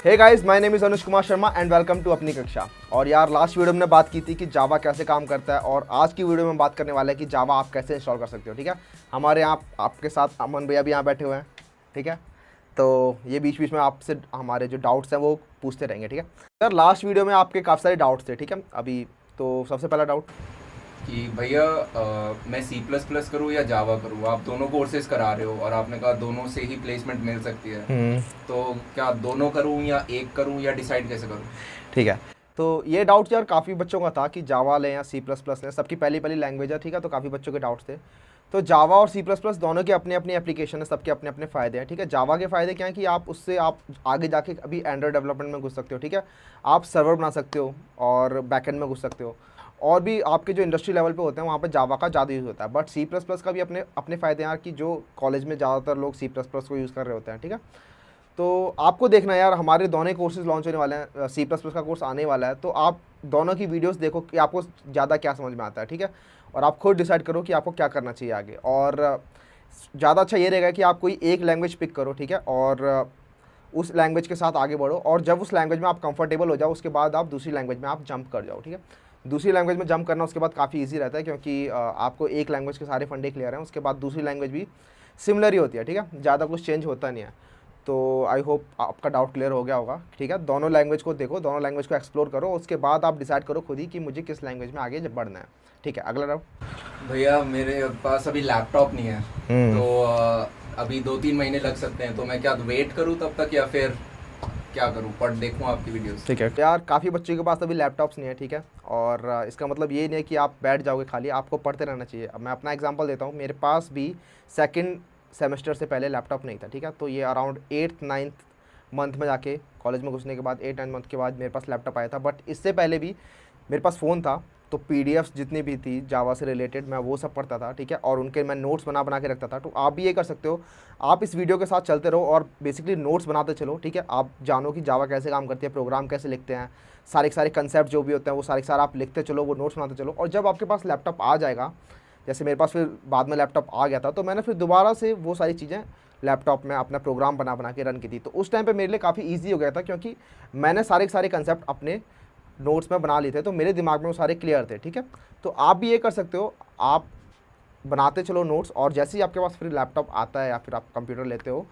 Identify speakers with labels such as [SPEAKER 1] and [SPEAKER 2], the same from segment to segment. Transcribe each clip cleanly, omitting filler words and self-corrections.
[SPEAKER 1] Hey guys, my name is Anuj Kumar Sharma and welcome to अपनी कक्षा। और यार लास्ट वीडियो में हमने बात की थी कि जावा कैसे काम करता है, और आज की वीडियो में बात करने वाले हैं कि जावा आप कैसे इंस्टॉल कर सकते हो। ठीक है, हमारे यहाँ आपके साथ अमन भैया भी यहाँ बैठे हुए हैं। ठीक है, तो ये बीच बीच में आपसे हमारे जो डाउट्स हैं वो पूछते रहेंगे। ठीक है यार, लास्ट वीडियो में आपके काफ़ी सारे डाउट्स थे। ठीक है, अभी तो सबसे पहला डाउट
[SPEAKER 2] कि भैया मैं सी प्लस प्लस करूँ या जावा करूँ, आप दोनों कोर्सेज करा रहे हो और आपने कहा दोनों से ही प्लेसमेंट मिल सकती है, तो क्या दोनों करूँ या एक करूँ या डिसाइड कैसे करूँ?
[SPEAKER 1] ठीक है, तो ये डाउट यार काफ़ी बच्चों का था कि जावा लें या सी प्लस प्लस लें। सबकी पहली पहली लैंग्वेज है। ठीक है, तो काफ़ी बच्चों के डाउट्स थे। तो जावा और सी प्लस प्लस दोनों के अपने अपने एप्लीकेशन है, सबके अपने अपने फ़ायदे हैं। ठीक है, जावा के फ़ायदे क्या हैं कि आप उससे आप आगे जाके अभी एंड्रॉयड डेवलपमेंट में घुस सकते हो। ठीक है, आप सर्वर बना सकते हो और बैकएंड में घुस सकते हो, और भी आपके जो इंडस्ट्री लेवल पे होते हैं वहाँ पे जावा का ज़्यादा यूज़ होता है। बट सी प्लस प्लस का भी अपने अपने फ़ायदे हैं कि जो कॉलेज में ज़्यादातर लोग सी प्लस प्लस को यूज़ कर रहे होते हैं। ठीक है, तो आपको देखना यार, हमारे दोनों कोर्सेज लॉन्च होने वाले हैं, सी प्लस प्लस का कोर्स आने वाला है, तो आप दोनों की वीडियोस देखो कि आपको ज़्यादा क्या समझ में आता है। ठीक है, और आप खुद डिसाइड करो कि आपको क्या करना चाहिए आगे। और ज़्यादा अच्छा ये रहेगा कि आप कोई एक लैंग्वेज पिक करो। ठीक है, और उस लैंग्वेज के साथ आगे बढ़ो, और जब उस लैंग्वेज में आप कंफर्टेबल हो जाओ उसके बाद आप दूसरी लैंग्वेज में आप जंप कर जाओ। ठीक है, दूसरी लैंग्वेज में जंप करना उसके बाद काफ़ी इजी रहता है, क्योंकि आपको एक लैंग्वेज के सारे फंडे क्लियर हैं, उसके बाद दूसरी लैंग्वेज भी सिमिलर ही होती है। ठीक है, ज़्यादा कुछ चेंज होता नहीं है। तो आई होप आपका डाउट क्लियर हो गया होगा। ठीक है, दोनों लैंग्वेज को देखो, दोनों लैंग्वेज को एक्सप्लोर करो, उसके बाद आप डिसाइड करो खुद ही कि मुझे किस लैंग्वेज में आगे बढ़ना है। ठीक है, अगला डाउट।
[SPEAKER 2] भैया मेरे पास अभी लैपटॉप नहीं है, तो अभी 2-3 महीने लग सकते हैं, तो मैं क्या वेट करूँ तब तक या फिर क्या करूँ, पढ़ देखूँ आपकी वीडियोस?
[SPEAKER 1] ठीक है यार, काफ़ी बच्चों के पास अभी लैपटॉप्स नहीं है। ठीक है, और इसका मतलब ये नहीं है कि आप बैठ जाओगे खाली, आपको पढ़ते रहना चाहिए। अब मैं अपना एग्जांपल देता हूँ, मेरे पास भी सेकंड सेमेस्टर से पहले लैपटॉप नहीं था। ठीक है, तो ये अराउंड 8th-9th मंथ में जाके कॉलेज में घुसने के बाद 8-9 मंथ के बाद मेरे पास लैपटॉप आया था। बट इससे पहले भी मेरे पास फ़ोन था, तो पीडीएफ्स जितनी भी थी जावा से रिलेटेड मैं वो सब पढ़ता था। ठीक है, और उनके मैं नोट्स बना बना के रखता था। तो आप भी ये कर सकते हो, आप इस वीडियो के साथ चलते रहो और बेसिकली नोट्स बनाते चलो। ठीक है, आप जानो कि जावा कैसे काम करती है, प्रोग्राम कैसे लिखते हैं, सारे के सारे कंसेप्ट जो भी होते हैं वो सारे सारे आप लिखते चलो, वो नोट्स बनाते चलो। और जब आपके पास लैपटॉप आ जाएगा, जैसे मेरे पास फिर बाद में लैपटॉप आ गया था, तो मैंने फिर दोबारा से वो सारी चीज़ें लैपटॉप में अपना प्रोग्राम बना बना के रन की थी। तो उस टाइम पे मेरे लिए काफ़ी ईजी हो गया था, क्योंकि मैंने सारे के सारे कंसेप्ट अपने नोट्स में बना लिए थे, तो मेरे दिमाग में वो सारे क्लियर थे। ठीक है, तो आप भी ये कर सकते हो, आप बनाते चलो नोट्स, और जैसे ही आपके पास फिर लैपटॉप आता है या फिर आप कंप्यूटर लेते हो,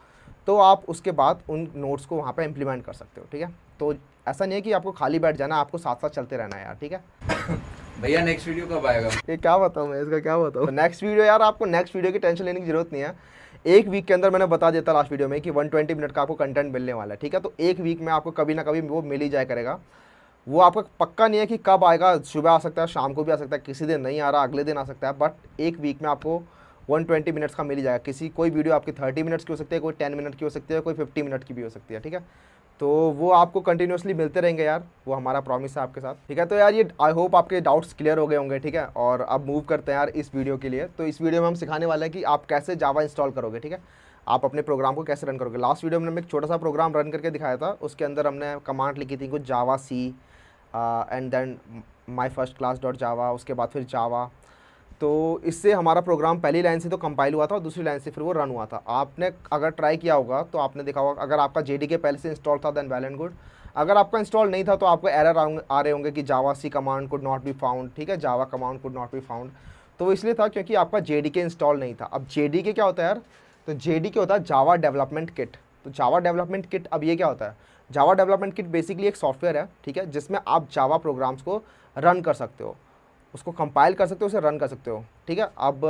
[SPEAKER 1] तो आप उसके बाद उन नोट्स को वहाँ पे इम्प्लीमेंट कर सकते हो। ठीक है, तो ऐसा नहीं है कि आपको खाली बैठ जाना, आपको साथ साथ चलते रहना है यार। ठीक है
[SPEAKER 2] भैया नेक्स्ट वीडियो कब आएगा?
[SPEAKER 1] ये क्या बताऊँ मैं, इसका क्या बताऊँ। तो नेक्स्ट वीडियो यार, आपको नेक्स्ट वीडियो की टेंशन लेने की जरूरत नहीं है। एक वीक के अंदर मैंने बता दिया था लास्ट वीडियो में कि 120 मिनट का आपको कंटेंट मिलने वाला है। ठीक है, तो एक वीक में आपको कभी ना कभी वो मिल ही जाया करेगा। वो आपका पक्का नहीं है कि कब आएगा, सुबह आ सकता है, शाम को भी आ सकता है, किसी दिन नहीं आ रहा, अगले दिन आ सकता है, बट एक वीक में आपको 120 मिनट्स का मिल ही जाएगा। कोई वीडियो आपकी 30 मिनट्स की हो सकती है, कोई 10 मिनट की हो सकती है, कोई 50 मिनट की भी हो सकती है। ठीक है, तो वो आपको कंटिन्यूसली मिलते रहेंगे यार, वो हमारा प्रॉमिस है आपके साथ। ठीक है, तो यार ये आई होप आपके डाउट्स क्लियर हो गए होंगे। ठीक है, और अब मूव करते हैं यार इस वीडियो के लिए। तो इस वीडियो में हम सिखाने वाले हैं कि आप कैसे जावा इंस्टॉल करोगे। ठीक है, आप अपने प्रोग्राम को कैसे रन करोगे। लास्ट वीडियो में हमने एक छोटा सा प्रोग्राम रन करके दिखाया था, उसके अंदर हमने कमांड लिखी थी कुछ javac and then my first class dot Java, उसके बाद फिर जावा। तो इससे हमारा प्रोग्राम पहली लाइन से तो कंपाइल हुआ था और दूसरी लाइन से फिर वो रन हुआ था। आपने अगर ट्राई किया होगा तो आपने देखा होगा, अगर आपका जेडीके पहले से इंस्टॉल था देन वेल एंड गुड। अगर आपका इंस्टॉल नहीं था तो आपको एरर आ रहे होंगे कि javac command could not be found. ठीक है, Java command could not be found, तो वो इसलिए था क्योंकि आपका जेडीके इंस्टॉल नहीं था। अब जेडीके क्या होता है यार, तो जेडीके होता है जावा डेवलपमेंट किट। तो जावा डेवलपमेंट किट, अब ये क्या होता है, जावा डेवलपमेंट किट बेसिकली एक सॉफ्टवेयर है। ठीक है, जिसमें आप जावा प्रोग्राम्स को रन कर सकते हो, उसको कंपाइल कर सकते हो, उसे रन कर सकते हो। ठीक है, अब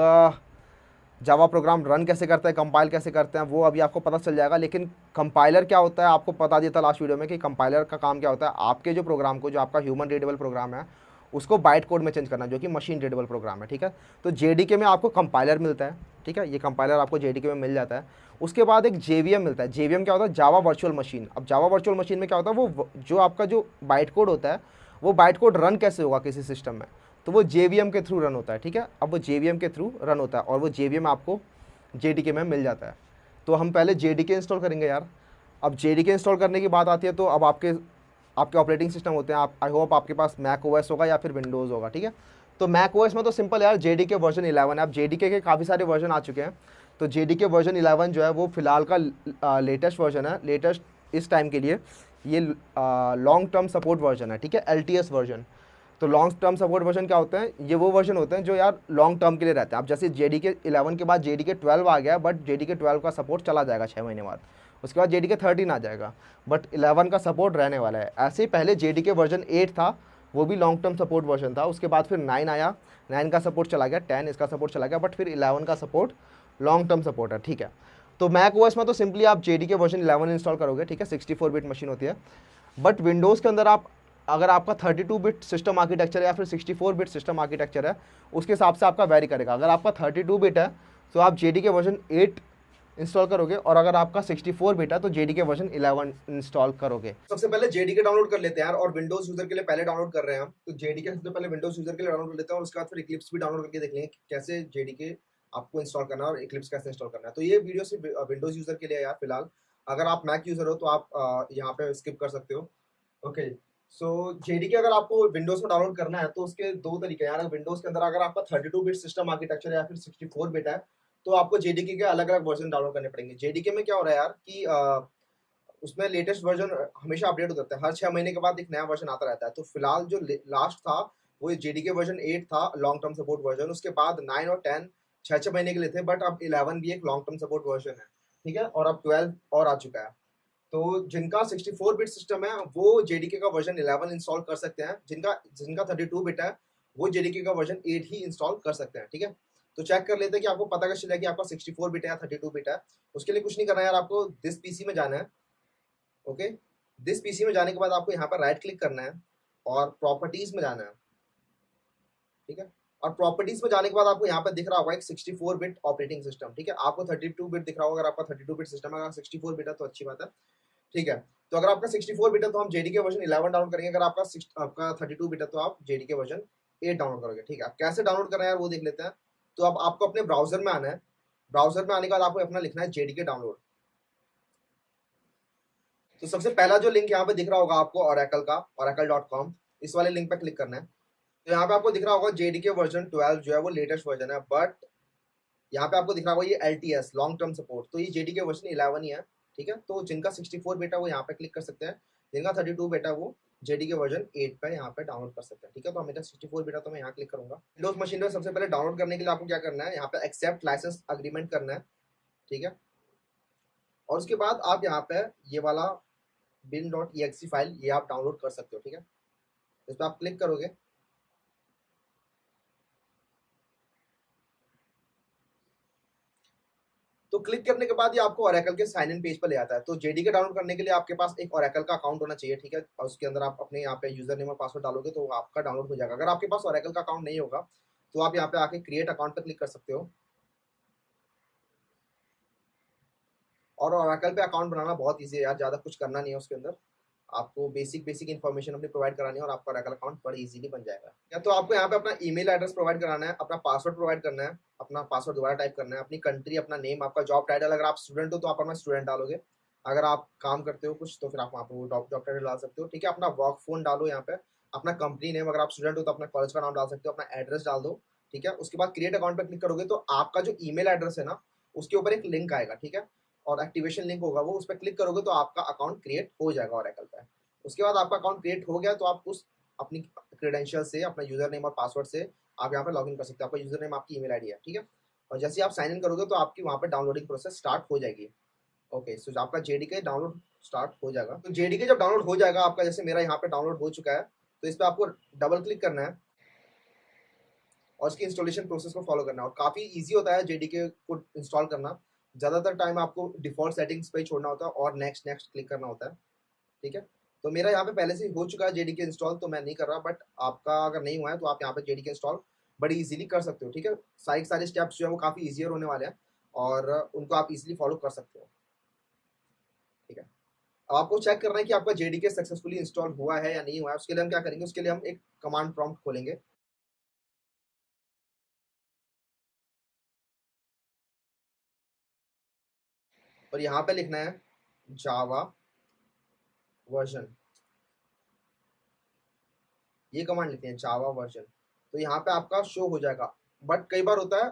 [SPEAKER 1] जावा प्रोग्राम रन कैसे करता है, कंपाइल कैसे करते हैं, वो अभी आपको पता चल जाएगा। लेकिन कंपाइलर क्या होता है, आपको बता दिया था लास्ट वीडियो में कि कंपाइलर का काम क्या होता है, आपके जो प्रोग्राम को, जो आपका ह्यूमन रीडेबल प्रोग्राम है, उसको बाइट कोड में चेंज करना, जो कि मशीन रीडेबल प्रोग्राम है। ठीक है, तो जेडीके में आपको कंपाइलर मिलता है। ठीक है, ये कंपाइलर आपको जेडीके में मिल जाता है। उसके बाद एक जेवीएम मिलता है। जेवीएम क्या होता है, जावा वर्चुअल मशीन। अब जावा वर्चुअल मशीन में क्या होता है, वो जो आपका जो बाइट कोड होता है, वो बाइट कोड रन कैसे होगा किसी सिस्टम में, तो वो जेवीएम के थ्रू रन होता है। ठीक है, अब वो जेवीएम के थ्रू रन होता है और वो जेवीएम आपको जेडीके में मिल जाता है। तो हम पहले जेडीके इंस्टॉल करेंगे यार। अब जेडीके इंस्टॉल करने की बात आती है, तो अब आपके ऑपरेटिंग सिस्टम होते हैं, आप आई होप आपके पास मैक ओएस होगा या फिर विंडोज़ होगा। ठीक है, तो मैक ओएस में तो सिंपल यार, जेडीके वर्जन 11 है। अब जेडीके के काफ़ी सारे वर्जन आ चुके हैं, तो जेडीके वर्जन 11 जो है वो फिलहाल का लेटेस्ट वर्जन है, लेटेस्ट इस टाइम के लिए ये लॉन्ग टर्म सपोर्ट वर्जन है, ठीक है, LTS वर्जन। तो लॉन्ग टर्म सपोर्ट वर्जन क्या होते हैं, ये वो वर्जन होते हैं जो यार लॉन्ग टर्म के लिए रहते हैं। अब जैसे JDK 11 के बाद JDK 12 आ गया, बट JDK 12 का सपोर्ट चला जाएगा 6 महीने बाद, उसके बाद JDK 13 आ जाएगा, बट 11 का सपोर्ट रहने वाला है। ऐसे ही पहले JDK वर्जन 8 था, वो भी लॉन्ग टर्म सपोर्ट वर्जन था, उसके बाद फिर 9 आया, 9 का सपोर्ट चला गया, 10 इसका सपोर्ट चला गया, बट फिर 11 का सपोर्ट लॉन्ग टर्म सपोर्ट है, ठीक है। तो मैक ओएस में तो सिंपली आप JDK वर्जन 11 इंस्टॉल करोगे, ठीक है, 64 बिट मशीन होती है। बट विंडोज़ के अंदर आप, अगर आपका 32 बिट सिस्टम आर्किटेक्चर या फिर 64 बिट सिस्टम आर्किटेक्चर है, उसके हिसाब से आपका वेरी करेगा। अगर आपका 32 बिट है तो आप JDK वर्जन 8 इंस्टॉल करोगे, और अगर आपका 64 बिट है तो JDK वर्जन 11 इंस्टॉल करोगे। सबसे पहले JDK डाउनलोड कर लेते हैं यार, और विंडोज यूजर के लिए पहले डाउनलोड कर रहे हैं हम, तो JDK सबसे पहले विंडोज यूजर के लिए डाउनलोड कर लेते हैं, और उसके बाद फिर इक्लिप्स भी डाउनलोड करके देख लेंगे कैसे JDK आपको इंस्टॉल करना है और इक्लिप्स कैसे इंस्टॉल करना है। तो ये वीडियो सिर्फ विंडोज यूजर के लिए यार फिलहाल। अगर आप मैक यूजर हो तो आप यहाँ पे स्किप कर सकते हो। ओके, सो JDK अगर आपको विंडोज में डाउनलोड करना है तो उसके दो तरीके हैं यार। विंडोज के अंदर अगर आपका 32 बिट सिस्टम आर्किटेक्चर या फिर 64 बिट है तो आपको JDK के अलग अलग वर्जन डाउनलोड करने पड़ेंगे। JDK में क्या हो रहा है यार कि उसमें लेटेस्ट वर्जन हमेशा अपडेट होता है, हर 6 महीने के बाद एक नया वर्जन आता रहता है। तो फिलहाल जो लास्ट था वो JDK वर्जन 8 था, लॉन्ग टर्म सपोर्ट वर्जन। उसके बाद 9 और 10 6 महीने के लिए थे, बट अब 11 भी एक लॉन्ग टर्म सपोर्ट वर्जन है, ठीक है, और अब 12 और आ चुका है। तो जिनका 64 बिट सिस्टम है वो JDK का वर्जन 11 इंस्टॉल कर सकते हैं, जिनका 32 बिट है वो JDK का वर्जन 8 ही इंस्टॉल कर सकते हैं, ठीक है। तो चेक कर लेते हैं कि आपको पता कैसे चलेगा कि आपका 64 बिट है या 32 बिट है। उसके लिए कुछ नहीं करना है यार, आपको दिस पीसी में जाना है। ओके, दिस पीसी में जाने के बाद आपको यहाँ पर राइट क्लिक करना है और प्रॉपर्टीज में जाना है, ठीक है। और प्रॉपर्टीज में जाने के बाद आपको यहाँ पर दिख रहा होगा एक 64 बिट ऑपरेटिंग सिस्टम, ठीक है। आपको 32 बिट दिख रहा होगा, अगर आपका 32 बिट सिस्टम है, अगर 64 बिट है तो अच्छी बात है, ठीक है। तो अगर आपका 64 बिट है तो हम JDK वर्जन 11 डाउनलोड करेंगे, अगर आपका 32 बिट है तो आप JDK वर्जन 8 डाउनलोड करोगे, ठीक है। आप कैसे डाउनलोड करना है यार वो देख लेते हैं। तो अब आपको अपने ब्राउजर में आना है, ब्राउजर में आने के बाद आपको अपना लिखना है JDK डाउनलोड। तो सबसे पहला जो लिंक यहाँ पे दिख रहा होगा आपको Oracle का, oracle.com, इस वाले लिंक पे क्लिक करना है। तो यहाँ पे आपको दिख रहा होगा JDK वर्जन 12 जो है वो लेटेस्ट वर्जन है, बट यहाँ पे आपको दिख रहा होगा ये LTS लॉन्ग टर्म सपोर्ट, तो ये JDK वर्जन 11 ही है, ठीक है। तो जिनका 64 बिट है वो यहाँ पे क्लिक कर सकते हैं, जिनका 32 बिट है वो JDK वर्जन 8 पे यहाँ पे डाउनलोड कर सकते हैं, ठीक है। तो मेरा 64 बिट है तो मैं यहाँ क्लिक करूंगा। विंडोज मशीन में सबसे पहले डाउनलोड करने के लिए आपको क्या करना है, यहाँ पे एक्सेप्ट लाइसेंस अग्रीमेंट करना है, ठीक है। और उसके बाद आप यहाँ पे ये वाला bin.exe फाइल ये आप डाउनलोड कर सकते हो, ठीक है। इस पर आप क्लिक करोगे तो क्लिक करने के बाद ये आपको Oracle के साइन इन पेज पर ले आता है। तो JDK डाउनलोड करने के लिए आपके पास एक Oracle का अकाउंट होना चाहिए, ठीक है, और उसके अंदर आप अपने यहाँ पे यूजर नेम और पासवर्ड डालोगे तो आपका डाउनलोड हो जाएगा। अगर आपके पास Oracle का अकाउंट नहीं होगा तो आप यहाँ पे आके क्रिएट अकाउंट पर क्लिक कर सकते हो। और Oracle पे अकाउंट बनाना बहुत ईजी है यार, ज़्यादा कुछ करना नहीं है उसके अंदर, आपको बेसिक इन्फॉर्मेशन अपनी प्रोवाइड करानी है और आपका Oracle अकाउंट बड़ी इजीली बन जाएगा। या तो आपको यहाँ पे अपना ईमेल एड्रेस प्रोवाइड कराना है, अपना पासवर्ड प्रोवाइड करना है, अपना पासवर्ड दोबारा टाइप करना है, अपनी कंट्री, अपना नेम, आपका जॉब टाइटल, अगर आप स्टूडेंट हो तो आप अपना स्टूडेंट डालोगे, अगर आप काम करते हो कुछ तो फिर आप वहाँ पे वो जॉब टाइटल डाल सकते हो, ठीक है। अपना वर्क फोन डालो यहाँ पे, अपना कंपनी नेम, अगर आप स्टूडेंट हो तो अपना कॉलेज का नाम डाल सकते हो, अपना एड्रेस डाल दो, ठीक है। उसके बाद क्रिएट अकाउंट पर क्लिक करोगे तो आपका जो ईमेल एड्रेस है ना उसके ऊपर एक लिंक आएगा, ठीक है, और एक्टिवेशन लिंक होगा, वो उस पर क्लिक करोगे तो आपका अकाउंट क्रिएट हो जाएगा Oracle पे। उसके बाद आपका अकाउंट क्रिएट हो गया तो आप उस अपनी क्रेडेंशियल से, अपना यूजर नेम और पासवर्ड से आप यहाँ पे लॉगिन कर सकते हो। आपका यूजर नेम आपकी ईमेल आईडी है, ठीक है। और जैसे आप साइन इन करोगे तो आपकी वहाँ पे डाउनलोडिंग प्रोसेस स्टार्ट हो जाएगी। ओके, सो आपका JDK डाउनलोड स्टार्ट हो जाएगा। तो JDK जब डाउनलोड हो जाएगा आपका, जैसे मेरा यहाँ पे डाउनलोड हो चुका है, तो इस पर आपको डबल क्लिक करना है और इसकी इंस्टॉलेशन प्रोसेस को फॉलो करना है। और काफ़ी ईजी होता है JDK को इंस्टॉल करना, ज़्यादातर टाइम आपको डिफॉल्ट सेटिंग्स पे ही छोड़ना होता है और नेक्स्ट क्लिक करना होता है, ठीक है। तो मेरा यहाँ पे पहले से हो चुका है JDK इंस्टॉल, तो मैं नहीं कर रहा, बट आपका अगर नहीं हुआ है तो आप यहाँ पे JDK इंस्टॉल बड़ी इजीली कर सकते हो, ठीक है। सारे स्टेप्स जो है वो काफ़ी ईजियर होने वाले हैं और उनको आप इजीली फॉलो कर सकते हो, ठीक है। अब आपको चेक करना है कि आपका JDK सक्सेसफुली इंस्टॉल हुआ है या नहीं हुआ है। उसके लिए हम क्या करेंगे, उसके लिए हम एक कमांड प्रॉम्प्ट खोलेंगे और यहाँ पे लिखना है जावा वर्जन, ये कमांड लिखते हैं जावा वर्जन। तो यहाँ पे आपका शो हो जाएगा। बट कई बार होता है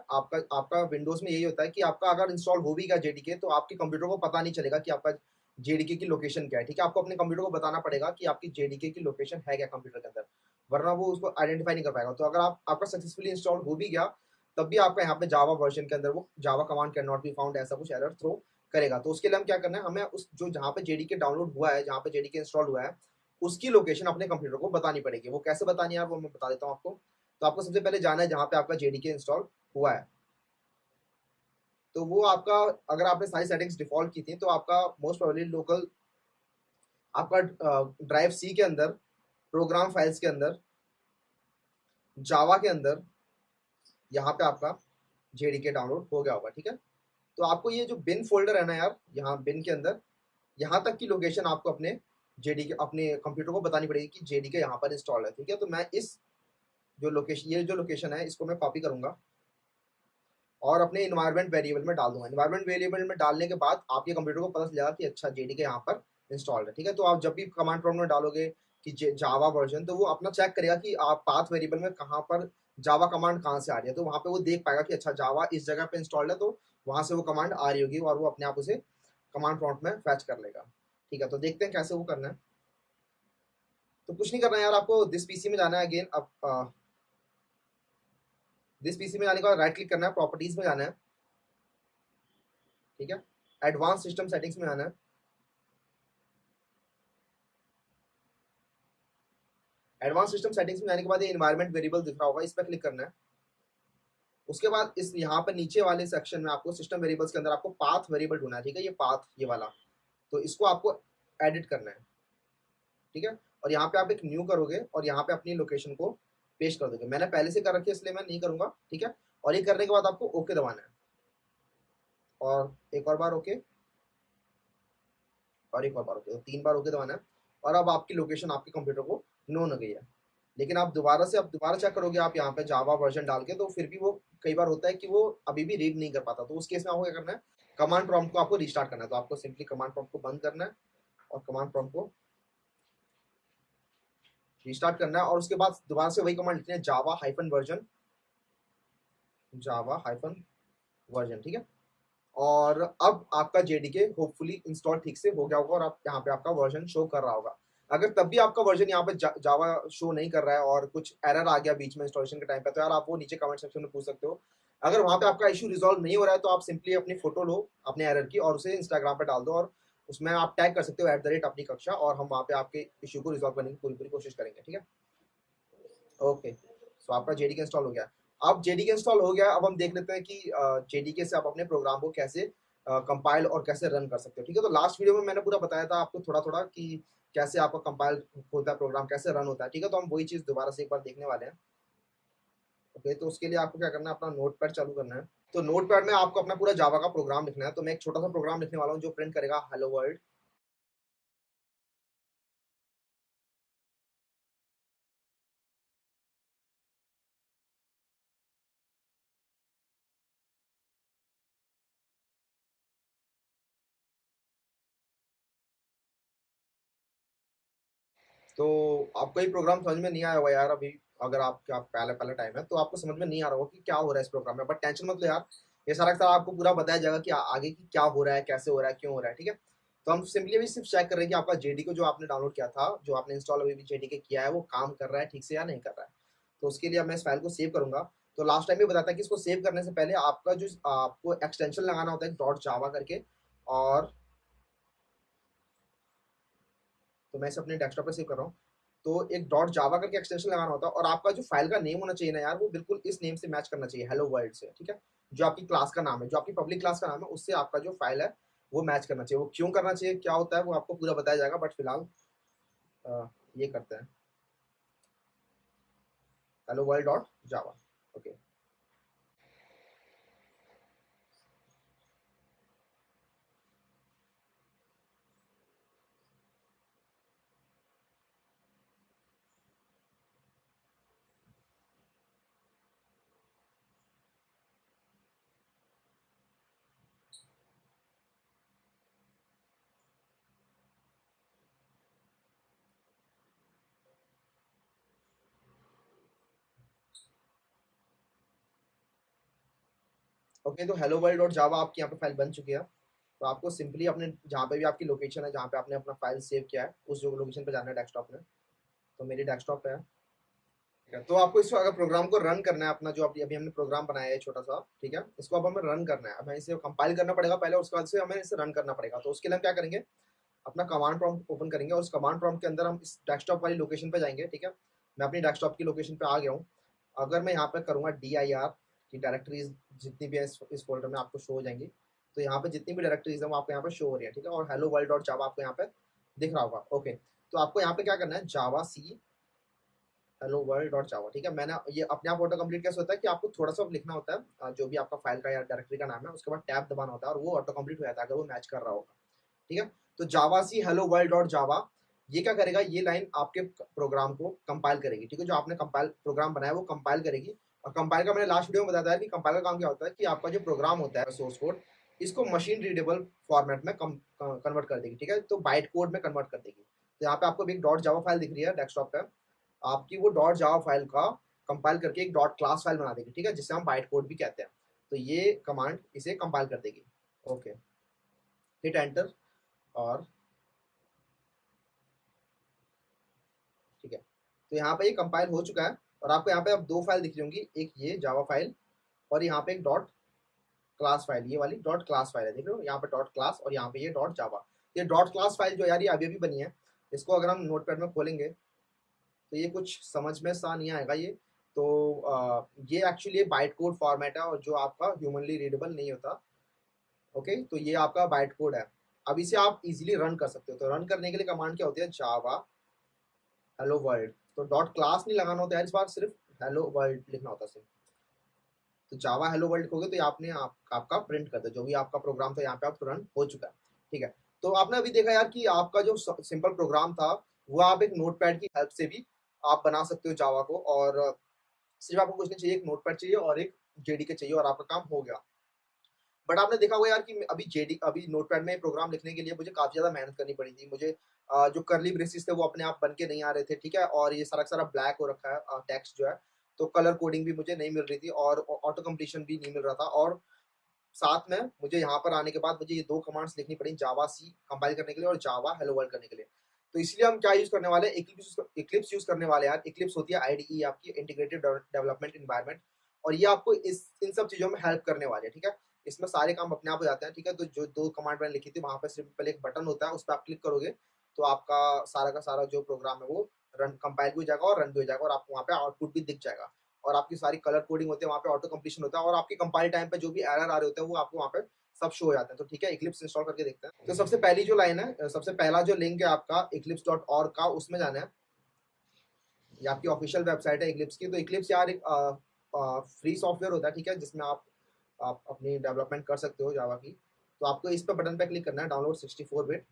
[SPEAKER 1] आपका विंडोज में यही होता है कि आपका अगर इंस्टॉल हो भी गया JDK तो आपके कंप्यूटर को पता नहीं चलेगा कि आपका जेडीके की लोकेशन क्या है, ठीक है। आपको अपने कंप्यूटर को बताना पड़ेगा कि आपकी जेडीके की लोकेशन है क्या कंप्यूटर के अंदर, वरना वो उसको आइडेंटिफाई नहीं कर पाएगा। तो अगर आप आपका सक्सेसफुली इंस्टॉल हो भी गया, तब भी आपका यहाँ पे जावा वर्जन के अंदर वो Java command can not be found ऐसा कुछ एरर थ्रो करेगा। तो उसके लिए हम क्या करना है, हमें उस जो जहाँ पे जेडीके डाउनलोड हुआ है, जहाँ पे जेडीके इंस्टॉल हुआ है, उसकी लोकेशन अपने कंप्यूटर को बतानी पड़ेगी। वो कैसे बतानी है यार, वो मैं बता देता हूँ आपको। तो आपको सबसे पहले जाना है जहाँ पे आपका जेडीके इंस्टॉल हुआ है। तो वो आपका, अगर आपने सारी सेटिंग्स डिफॉल्ट की थी, तो आपका मोस्ट प्रोबेबली लोकल आपका ड्राइव सी के अंदर, प्रोग्राम फाइल्स के अंदर, जावा के अंदर, यहाँ पे आपका जेडीके डाउनलोड हो गया होगा, ठीक है। तो आपको ये जो बिन फोल्डर है ना यार, यहाँ बिन के अंदर, यहाँ तक की लोकेशन आपको अपने जेडीके अपने कंप्यूटर को बतानी पड़ेगी कि जेडीके यहाँ पर इंस्टॉल है, ठीक है। तो मैं इस जो लोकेशन, ये जो लोकेशन है, इसको मैं कॉपी करूंगा और अपने इन्वायरमेंट वेरिएबल में डाल दूंगा। इन्वायरमेंट वेरिएबल में डालने के बाद आपके कंप्यूटर को पता चल जाएगा कि अच्छा जेडीके यहाँ पर इंस्टॉल्ड है, ठीक है। तो आप जब भी कमांड प्रॉम्प्ट में डालोगे कि जावा वर्जन, तो वो अपना चेक करेगा कि आप पाथ वेरिएबल में कहाँ पर जावा कमांड कहाँ से आ रही है। तो वहाँ पे वो देख पाएगा कि अच्छा जावा इस जगह पे इंस्टॉल्ड है, तो वहाँ से वो कमांड आ रही होगी और वो अपने आप उसे कमांड प्रॉम्प्ट में फैच कर लेगा, ठीक है। तो देखते हैं कैसे वो करना है। तो कुछ नहीं करना है यार, आपको दिस पीसी में जाना है अगेन। अब दिस पीसी में जाने के बाद राइट क्लिक करना है, प्रॉपर्टीज में जाना है, ठीक है। एडवांस सिस्टम सेटिंग्स में जाना है। एडवांस सिस्टम सेटिंग्स में जाने के बाद ये एनवायरनमेंट वेरिएबल दिख रहा होगा, इस पर क्लिक करना है। उसके बाद इस यहाँ पर नीचे वाले सेक्शन में आपको सिस्टम वेरिएबल्स के अंदर आपको पाथ वेरिएबल ढूंढना है, ठीक है। ये पाथ, ये वाला, तो इसको आपको एडिट करना है, ठीक है। और यहाँ पे आप एक न्यू करोगे और यहाँ पे अपनी लोकेशन को पेस्ट कर दोगे। मैंने पहले से कर रखी है इसलिए मैं नहीं करूंगा, ठीक है। और ये करने के बाद आपको ओके दबाना है, और एक और बार ओके, और एक और बार ओके, तो 3 बार ओके दबाना है। और अब आपकी लोकेशन आपके कंप्यूटर को नोन हो गई है। लेकिन आप दोबारा से, अब दोबारा चेक करोगे आप यहाँ पे जावा वर्जन डाल के, तो फिर भी वो कई बार होता है कि वो अभी भी रीड नहीं कर पाता। तो उस केस में आपको क्या करना है, कमांड प्रॉम्प्ट को आपको रिस्टार्ट करना है। तो आपको सिंपली कमांड प्रॉम्प्ट को बंद करना है और कमांड प्रॉम्प्ट को रिस्टार्ट करना है, और उसके बाद दोबारा से वही कमांड लिखनी है, जावा हाइफन वर्जन, जावा हाइफन वर्जन, ठीक है। और अब आपका जेडीके होपफुली इंस्टॉल ठीक से हो गया होगा और आप यहाँ पे आपका वर्जन शो कर रहा होगा। अगर तब भी आपका वर्जन यहाँ पे जावा शो नहीं कर रहा है और कुछ एरर आ गया बीच में इंस्टॉलेशन के टाइम पे, तो यार आप वो नीचे कमेंट सेक्शन में पूछ सकते हो। अगर वहाँ पे आपका इशू रिजॉल्व नहीं हो रहा है, तो आप सिंपली अपनी फोटो लो अपने एरर की और उसे इंस्टाग्राम पे डाल दो, और उसमें आप टैग कर सकते हो @अपनी कक्षा, और हम वहाँ पे आपके इशू को रिजॉल्व करने की पूरी पूरी कोशिश करेंगे, ठीक है। ओके, सो आपका जेडीके इंस्टॉल हो गया। अब जेडीके इंस्टॉल हो गया, अब हम देख लेते हैं कि जेडीके से आप अपने प्रोग्राम को कैसे कंपाइल और कैसे रन कर सकते हो, ठीक है। तो लास्ट वीडियो में मैंने पूरा बताया था आपको थोड़ा थोड़ा कि कैसे आपका कंपाइल होता है, प्रोग्राम कैसे रन होता है, ठीक है। तो हम वही चीज़ दोबारा से एक बार देखने वाले हैं। ओके, तो उसके लिए आपको क्या करना है, अपना नोट पैड चालू करना है। तो नोट पैड में आपको अपना पूरा जावा का प्रोग्राम लिखना है। तो मैं एक छोटा सा प्रोग्राम लिखने वाला हूँ जो प्रिंट करेगा हेलो वर्ल्ड। तो आपको ये प्रोग्राम समझ में नहीं आया होगा यार अभी, अगर आपका पहले पहले टाइम है तो आपको समझ में नहीं आ रहा होगा कि क्या हो रहा है इस प्रोग्राम में, बट टेंशन मत लो यार, ये सारा का सारा आपको पूरा बताया जाएगा कि आगे की क्या हो रहा है, कैसे हो रहा है, क्यों हो रहा है, ठीक है। तो हम सिंपली अभी सिर्फ चेक कर रहे हैं कि आपका जेडी को जो आपने डाउनलोड किया था, जो आपने इंस्टॉल अभी भी जेडी के किया है, वो काम कर रहा है ठीक से या नहीं कर रहा है। तो उसके लिए मैं इस फाइल को सेव करूंगा। तो लास्ट टाइम भी बताया था कि इसको सेव करने से पहले आपका जो आपको एक्सटेंशन लगाना होता है डॉट जावा करके, और तो मैं इसे अपने डेस्कटॉप पे सेव कर रहा हूँ। तो एक डॉट जावा करके एक्सटेंशन लगाना होता है, और आपका जो फाइल का नेम होना चाहिए ना यार, वो बिल्कुल इस नेम से मैच करना चाहिए, हेलो वर्ल्ड से, ठीक है। जो आपकी क्लास का नाम है, जो आपकी पब्लिक क्लास का नाम है, उससे आपका जो फाइल है वो मैच करना चाहिए। वो क्यों करना चाहिए, क्या होता है, वो आपको पूरा बताया जाएगा, बट फिलहाल ये करते हैं, हेलो वर्ल्ड डॉट जावा। Okay, okay. तो हेलो वर्ल्ड डॉट जावा आपकी यहाँ पे फाइल बन चुकी है। तो आपको सिंपली अपने जहाँ पे भी आपकी लोकेशन है, जहाँ पे आपने अपना फाइल सेव किया है, उस जो लोकेशन पे जाना है डेस्कटॉप में। तो मेरी डेस्कटॉप पे है, ठीक है। तो आपको इसको अगर प्रोग्राम को रन करना है अपना, जो अभी अभी हमने प्रोग्राम बनाया है छोटा सा, ठीक है, इसको अब हमें रन करना है। अब हमें इसे कंपाइल करना पड़ेगा पहले, उसके बाद से हमें इसे रन करना पड़ेगा। तो उसके लिए हम क्या करेंगे, अपना कमांड प्रॉम्प्ट ओपन करेंगे और उस कमांड प्रॉम्प्ट के अंदर हम इस डेस्कटॉप वाली लोकेशन पे जाएंगे, ठीक है। मैं अपनी डेस्कटॉप की लोकेशन पे आ गया हूँ। अगर मैं यहाँ पे करूँगा dir की डायरेक्टरीज जितनी भी है इस फोल्डर में आपको शो हो जाएंगी। तो यहाँ पे जितनी भी डायरेक्टरीज है वो आपको यहाँ पे शो हो रही है, ठीक है। और hello world डॉट जावा आपको यहाँ पे दिख रहा होगा, ओके। तो आपको यहाँ पे क्या करना है, जावा सी हेलो वर्ल्ड डॉट जावा, ठीक है। मैंने ये अपने आप ऑटो कंप्लीट कैसे होता है कि आपको थोड़ा सा लिखना होता है जो भी आपका फाइल का या डायरेक्टरी का नाम है, उसके बाद टैब दबाना होता है और वो ऑटो कंप्लीट हो जाता है अगर वो मैच कर रहा होगा, ठीक है। तो जावा सी हेलो वर्ल्ड डॉट जावा ये क्या करेगा, ये लाइन आपके प्रोग्राम को कंपाइल करेगी, ठीक है। जो आपने कंपाइल प्रोग्राम बनाया वो कंपाइल करेगी। और कंपाइल का मैंने लास्ट वीडियो में बताया था कि कंपाइल का काम क्या होता है कि आपका जो प्रोग्राम होता है सोर्स कोड, इसको मशीन रीडेबल फॉर्मेट में कन्वर्ट कर देगी, ठीक है। तो बाइट कोड में कन्वर्ट कर देगी। तो यहाँ पे आपको भी एक डॉट जावा फाइल दिख रही है डेस्कटॉप पे, आपकी वो डॉट जावा फाइल का कंपाइल करके एक डॉट क्लास फाइल बना देगी, ठीक है, जिसे हम बाइट कोड भी कहते हैं। तो ये कमांड इसे कंपाइल कर देगी, ओके। हिट एंटर और ठीक है। तो यहाँ पे ये कंपाइल हो चुका है और आपको यहाँ पे अब दो फाइल दिख रही होंगी, एक ये जावा फाइल और यहाँ पे एक डॉट क्लास फाइल, ये वाली डॉट क्लास फाइल है, देख रहे हो यहाँ पे डॉट क्लास और यहाँ पे ये डॉट जावा। ये डॉट क्लास फाइल जो यार ये अभी अभी बनी है, इसको अगर हम नोटपैड में खोलेंगे तो ये कुछ समझ में सा नहीं आएगा ये। तो ये एक्चुअली बाइट कोड फॉर्मेट है और जो आपका ह्यूमनली रीडेबल नहीं होता, ओके। तो ये आपका बाइट कोड है। अब इसे आप इजीली रन कर सकते हो। तो रन करने के लिए कमांड क्या होती है, जावा हेलो वर्ल्ड। तो डॉट क्लास नहीं लगाना होता है इस बार, सिर्फ हेलो वर्ल्ड लिखना होता है सिर्फ। तो जावा हेलो वर्ल्ड लिखोगे तो ये आपने आपका प्रिंट कर दिया जो भी आपका प्रोग्राम था, यहाँ पे आप रन हो चुका है, ठीक है। तो आपने अभी देखा यार कि आपका जो सिंपल प्रोग्राम था वो आप एक नोटपैड की हेल्प से भी आप बना सकते हो जावा को। और सिर्फ आपको कुछ नहीं चाहिए, एक नोटपैड चाहिए और एक जेडीके चाहिए और आपका काम हो गया। बट आपने देखा होगा यार कि अभी नोटपैड में प्रोग्राम लिखने के लिए मुझे काफी ज्यादा मेहनत करनी पड़ी थी। मुझे जो करली ब्रेसिस थे वो अपने आप बन के नहीं आ रहे थे, ठीक है। और ये सारा सारा ब्लैक हो रखा है टेक्स्ट जो है। तो कलर कोडिंग भी मुझे नहीं मिल रही थी और ऑटो कंप्लीशन भी नहीं मिल रहा था। और साथ में मुझे यहाँ पर आने के बाद मुझे ये दो कमांड्स लिखनी पड़ी, जावा सी कंपाइल करने के लिए और जावा हेलो वर्ल्ड करने के लिए। तो इसलिए हम क्या यूज करने वाले, इक्लिप्स यूज करने वाले यार। इक्लिप्स होती है आईडीई आपकी, इंटीग्रेटेड डेवलपमेंट एनवायरनमेंट। और ये आपको इन सब चीजों में हेल्प करने वाले, ठीक है। इसमें सारे काम अपने आप हो जाते हैं, ठीक है। तो जो दो कमांड मैंने लिखी थी वहां पर सिंपल एक बटन होता है, उस पर आप क्लिक करोगे तो आपका सारा का सारा जो प्रोग्राम है वो रन कंपाइल भी हो जाएगा और रन भी हो जाएगा और आपको वहाँ पे आउटपुट भी दिख जाएगा। और आपकी सारी कलर कोडिंग होती है वहाँ पे, ऑटो कंप्लीशन होता है और आपकी कंपाइल टाइम पे जो भी एरर आ रहे होते हैं वो आपको वहाँ पे सब शो हो जाते हैं। तो ठीक है, इक्लिप्स इंस्टॉल करके देखते हैं। तो सबसे पहली जो लाइन है, सबसे पहला जो लिंक है आपका eclipse.org का, उसमें जाना है। ये आपकी ऑफिशियल वेबसाइट है इक्लिप्स की। तो इक्लिप्स यार एक फ्री सॉफ्टवेयर होता है, ठीक है, जिसमें आप अपनी डेवलपमेंट कर सकते हो जावा की। तो आपको इस पर बटन पे क्लिक करना है, डाउनलोड 64 बिट,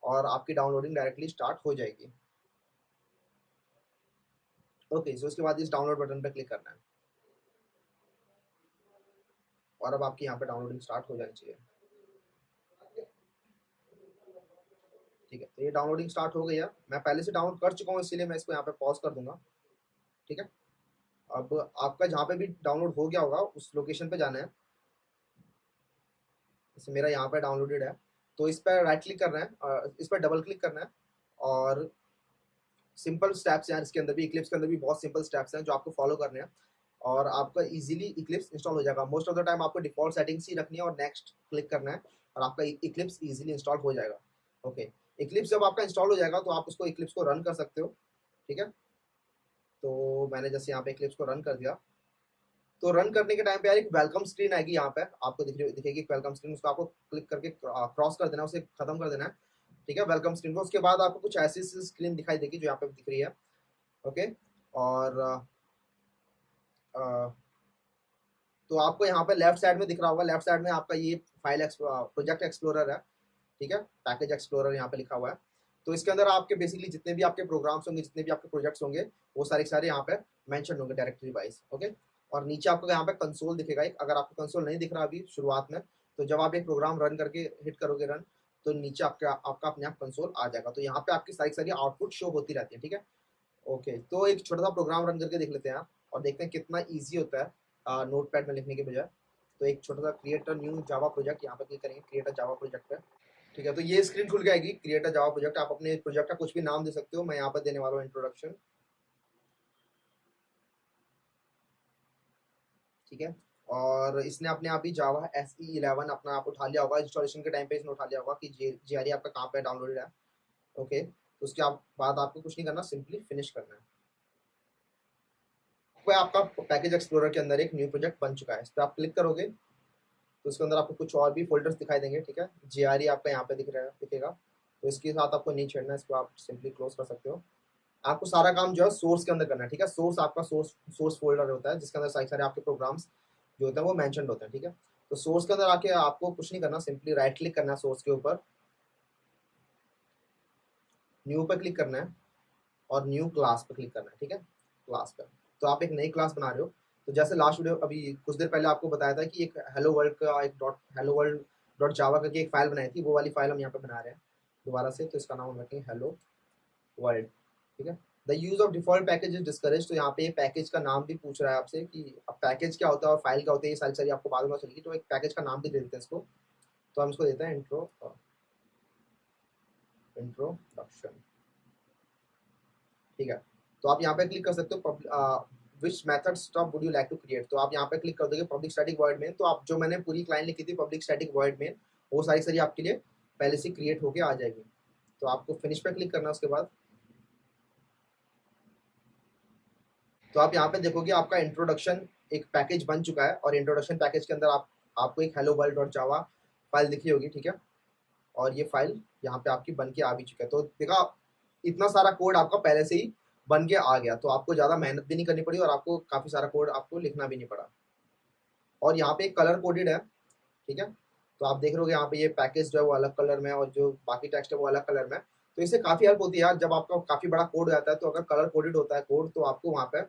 [SPEAKER 1] और आपकी डाउनलोडिंग डायरेक्टली स्टार्ट हो जाएगी, ओके। सो उसके बाद इस डाउनलोड बटन पे क्लिक करना है और अब आपकी यहाँ पे डाउनलोडिंग स्टार्ट हो जानी चाहिए, ठीक है। तो ये डाउनलोडिंग स्टार्ट हो गई है। मैं पहले से डाउनलोड कर चुका हूँ इसीलिए मैं इसको यहाँ पे पॉज कर दूंगा, ठीक है। अब आपका जहाँ पे भी डाउनलोड हो गया होगा उस लोकेशन पे जाना है। जैसे मेरा यहाँ पे डाउनलोडेड है तो इस पर राइट क्लिक करना है, इस पर डबल क्लिक करना है और सिंपल स्टेप्स यार, इसके अंदर भी इक्लिप्स के अंदर भी बहुत सिंपल स्टेप्स हैं जो आपको फॉलो करने हैं और आपका इजीली इक्लिप्स इंस्टॉल हो जाएगा। मोस्ट ऑफ द टाइम आपको डिफॉल्ट सेटिंग्स ही रखनी है और नेक्स्ट क्लिक करना है और आपका इक्लिप्स इजीली इंस्टॉल हो जाएगा, ओके। इक्लिप्स जब आपका इंस्टॉल हो जाएगा तो आप उसको इक्लिप्स को रन कर सकते हो, ठीक है। तो मैंने जैसे यहाँ पे इक्लिप्स को रन कर दिया। तो रन करने के टाइम पे यार एक वेलकम स्क्रीन आएगी, यहाँ पे आपको दिखेगी एक वेलकम स्क्रीन, उसको आपको क्लिक करके क्रॉस कर देना है, उसे खत्म कर देना है, ठीक है, वेलकम स्क्रीन को। उसके बाद आपको कुछ ऐसी स्क्रीन दिखाई देगी जो यहाँ पे दिख रही है, ओके। और तो आपको यहाँ पे लेफ्ट साइड में दिख रहा होगा, लेफ्ट साइड में आपका ये प्रोजेक्ट एक्सप्लोरर है, ठीक है, पैकेज एक्सप्लोरर यहाँ पे लिखा हुआ है। तो इसके अंदर आपके बेसिकली जितने भी आपके प्रोग्राम्स होंगे, जितने भी आपके प्रोजेक्ट्स होंगे, वो सारे सारे यहाँ पे मेंशन होंगे डायरेक्टरी वाइज, ओके। और नीचे आपको यहाँ पे कंसोल दिखेगा एक। अगर आपको कंसोल नहीं दिख रहा अभी शुरुआत में, तो जब आप एक प्रोग्राम रन करके हिट करोगे रन, तो नीचे आपका अपने आप कंसोल आ जाएगा। तो यहाँ पे आपकी सारी सारी आउटपुट शो होती रहती है, ठीक है, ओके। तो एक छोटा सा प्रोग्राम रन करके देख लेते हैं आप और देखते हैं कितना ईजी होता है नोटपैड में लिखने के बजाय। तो एक छोटा सा create a new Java project यहाँ पे क्लिक करेंगे, क्रिएट अ जावा प्रोजेक्ट पे। ठीक है, तो ये स्क्रीन खुल के आएगी, क्रिएट अ जावा प्रोजेक्ट। आप अपने प्रोजेक्ट का कुछ भी नाम दे सकते हो, मैं यहाँ पर देने वाला हूँ इंट्रोडक्शन। ठीक है, और इसने अपने आप ही जावा SE11 अपना आप उठा लिया होगा, इंस्टॉलेशन के टाइम पे इसने उठा लिया होगा कि JRE आपका कहाँ पे डाउनलोडेड है। ओके, तो उसके बाद आपको कुछ नहीं करना, सिंपली फिनिश करना है। कोई आपका पैकेज एक्सप्लोरर के अंदर एक न्यू प्रोजेक्ट बन चुका है, इस पर आप क्लिक करोगे तो उसके अंदर आपको कुछ और भी फोल्डर्स दिखाई देंगे। ठीक है, JRE आपका यहाँ पे दिखेगा, तो इसके साथ आपको नहीं छेड़ना, इसको आप सिंपली क्लोज कर सकते हो। आपको सारा काम जो है सोर्स के अंदर करना है। ठीक है, सोर्स आपका सोर्स फोल्डर होता है जिसके अंदर सारे आपके प्रोग्राम्स जो होते हैं वो मेंशन्ड होते हैं। ठीक है, तो सोर्स के अंदर आके आपको कुछ नहीं करना, सिंपली राइट क्लिक करना है सोर्स के ऊपर, न्यू पर क्लिक करना है और न्यू क्लास पर क्लिक करना है। ठीक है, क्लास पर तो आप एक नई क्लास बना रहे हो। तो जैसे लास्ट वीडियो अभी कुछ देर पहले आपको बताया था कि एक हेलो वर्ल्ड का एक हेलो वर्ल्ड डॉट जावा करके एक फाइल बनाई थी, वो वाली फाइल हम यहाँ पे बना रहे हैं दोबारा से। तो इसका नाम हम रखेंगे हेलो वर्ल्ड। ठीक है, the use of default package is discourage. तो यहाँ पे पैकेज का नाम भी पूछ रहा है आपसे कि अब पैकेज क्या होता है और फाइल क्या होती है, ये सारी आपको बाद में चलेगी। तो एक पैकेज का नाम भी दे देते हैं इसको, तो हम इसको देते हैं इंट्रोडक्शन। ठीक है, तो आप यहाँ पे क्लिक कर सकते हो which method stub would you like to create. तो आप यहाँ पे क्लिक कर दोगे पब्लिक स्टैटिक वॉइड मेन। तो आप जो मैंने पूरी लाइन लिखी थी पब्लिक स्टैटिक वॉइड मेन, वो सारी आपके लिए पहले से क्रिएट होके आ जाएगी। तो आपको फिनिश पे क्लिक करना है। उसके बाद तो आप यहाँ पे देखोगे आपका इंट्रोडक्शन एक पैकेज बन चुका है, और इंट्रोडक्शन पैकेज के अंदर आपको एक hello world dot Java file दिखी होगी। ठीक है, और ये फाइल यहाँ पे आपकी बन के आ भी चुका है। तो देखा, इतना सारा कोड आपका पहले से ही बन के आ गया, तो आपको ज़्यादा मेहनत भी नहीं करनी पड़ी और आपको काफ़ी सारा कोड आपको लिखना भी नहीं पड़ा। और यहाँ पे एक कलर कोडेड है। ठीक है, तो आप देख रहे हो यहाँ पे ये पैकेज जो है वो अलग कलर में और जो बाकी टेक्स्ट है वो अलग कलर में। तो इससे काफ़ी हेल्प होती है यार, जब आपका काफ़ी बड़ा कोड हो जाता है तो अगर कलर कोडेड होता है कोड तो आपको वहाँ पे